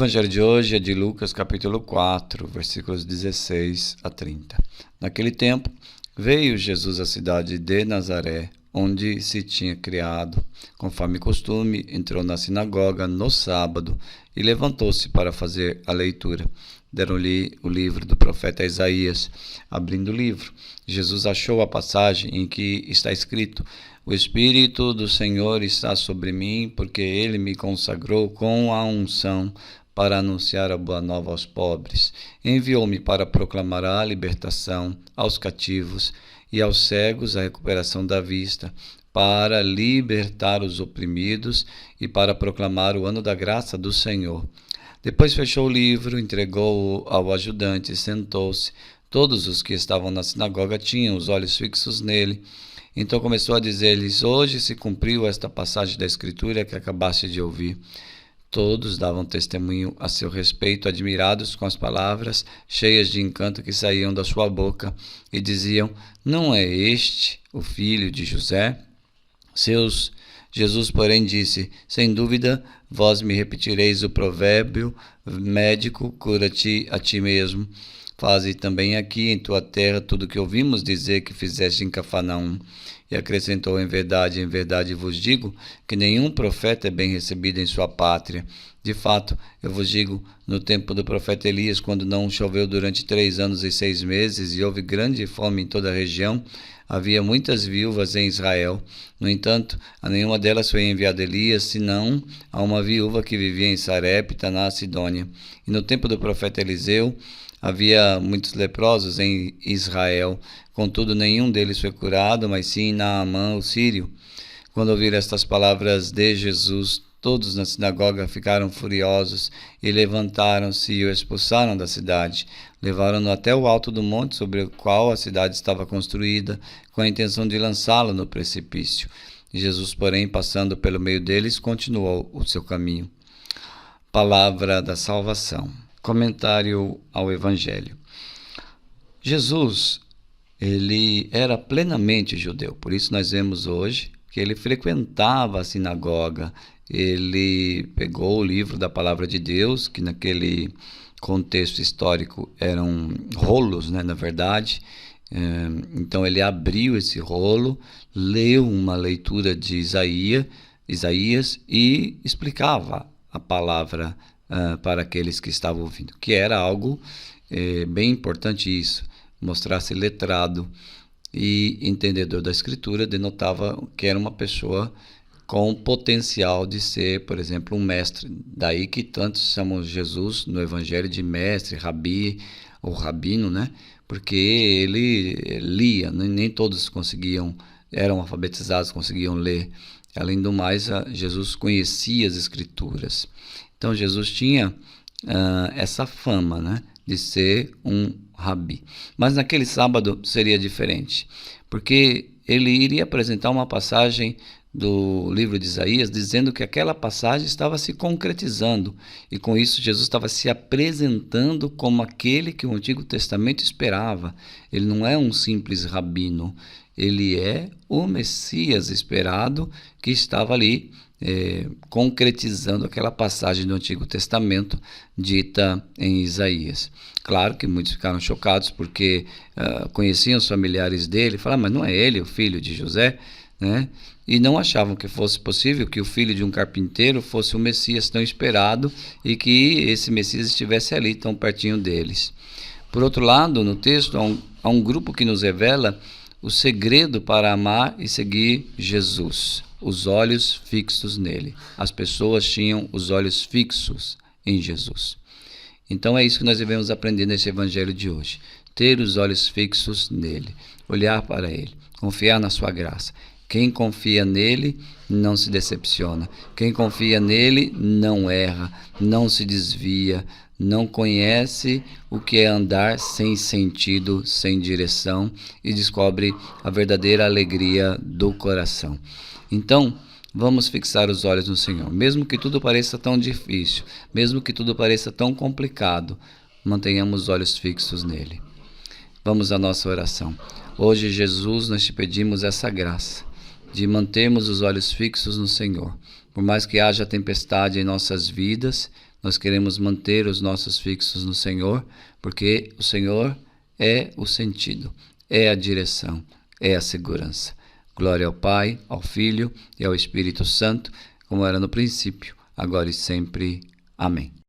Evangelho de hoje é de Lucas, capítulo 4, versículos 16 a 30. Naquele tempo, veio Jesus à cidade de Nazaré, onde se tinha criado. Conforme costume, entrou na sinagoga no sábado e levantou-se para fazer a leitura. Deram-lhe o livro do profeta Isaías. Abrindo o livro, Jesus achou a passagem em que está escrito: O Espírito do Senhor está sobre mim, porque Ele me consagrou com a unção para anunciar a boa nova aos pobres. Enviou-me para proclamar a libertação aos cativos e aos cegos a recuperação da vista, para libertar os oprimidos e para proclamar o ano da graça do Senhor. Depois fechou o livro, entregou-o ao ajudante e sentou-se. Todos os que estavam na sinagoga tinham os olhos fixos nele. Então começou a dizer-lhes: Hoje se cumpriu esta passagem da Escritura que acabaste de ouvir. Todos davam testemunho a seu respeito, admirados com as palavras cheias de encanto que saíam da sua boca, e diziam: Não é este o filho de José? Jesus, porém, disse: Sem dúvida, vós me repetireis o provérbio médico, cura-te a ti mesmo. Faze também aqui em tua terra tudo o que ouvimos dizer que fizeste em Cafarnaum. E acrescentou: em verdade vos digo que nenhum profeta é bem recebido em sua pátria. De fato, eu vos digo, no tempo do profeta Elias, quando não choveu durante 3 anos e 6 meses, e houve grande fome em toda a região, havia muitas viúvas em Israel. No entanto, a nenhuma delas foi enviado Elias, senão a uma viúva que vivia em Sarepta, na Sidônia. E no tempo do profeta Eliseu, havia muitos leprosos em Israel, contudo nenhum deles foi curado, mas sim Naamã, o sírio. Quando ouviram estas palavras de Jesus, todos na sinagoga ficaram furiosos e levantaram-se e o expulsaram da cidade. Levaram-no até o alto do monte sobre o qual a cidade estava construída, com a intenção de lançá-lo no precipício. Jesus, porém, passando pelo meio deles, continuou o seu caminho. Palavra da salvação. Comentário ao Evangelho. Jesus, ele era plenamente judeu, por isso nós vemos hoje que ele frequentava a sinagoga, ele pegou o livro da Palavra de Deus, que naquele contexto histórico eram rolos, na verdade. Então ele abriu esse rolo, leu uma leitura de Isaías e explicava a palavra para aqueles que estavam ouvindo, que era algo bem importante isso. Mostrar-se letrado e entendedor da Escritura denotava que era uma pessoa com potencial de ser, por exemplo, um mestre. Daí que tantos chamam Jesus no Evangelho de mestre, rabi, ou rabino, porque ele lia, nem todos conseguiam, eram alfabetizados, conseguiam ler. Além do mais, Jesus conhecia as Escrituras. Então Jesus tinha essa fama, de ser um rabi. Mas naquele sábado seria diferente, porque ele iria apresentar uma passagem do livro de Isaías, dizendo que aquela passagem estava se concretizando, e com isso Jesus estava se apresentando como aquele que o Antigo Testamento esperava. Ele não é um simples rabino, ele é o Messias esperado, que estava ali concretizando aquela passagem do Antigo Testamento dita em Isaías. Claro que muitos ficaram chocados porque conheciam os familiares dele, falaram: mas não é ele o filho de José? E não achavam que fosse possível que o filho de um carpinteiro fosse o Messias tão esperado e que esse Messias estivesse ali tão pertinho deles. Por outro lado, no texto há um grupo que nos revela o segredo para amar e seguir Jesus: os olhos fixos nele. As pessoas tinham os olhos fixos em Jesus. Então é isso que nós devemos aprender nesse Evangelho de hoje: ter os olhos fixos nele, olhar para ele, confiar na sua graça. Quem confia nele não se decepciona. Quem confia nele não erra, não se desvia, não conhece o que é andar sem sentido, sem direção, e descobre a verdadeira alegria do coração. Então, vamos fixar os olhos no Senhor. Mesmo que tudo pareça tão difícil, mesmo que tudo pareça tão complicado, mantenhamos os olhos fixos nele. Vamos à nossa oração. Hoje, Jesus, nós te pedimos essa graça de mantermos os olhos fixos no Senhor. Por mais que haja tempestade em nossas vidas, Nós queremos manter os nossos fixos no Senhor, porque o Senhor é o sentido, é a direção, é a segurança. Glória ao Pai, ao Filho e ao Espírito Santo, como era no princípio, agora e sempre. Amém.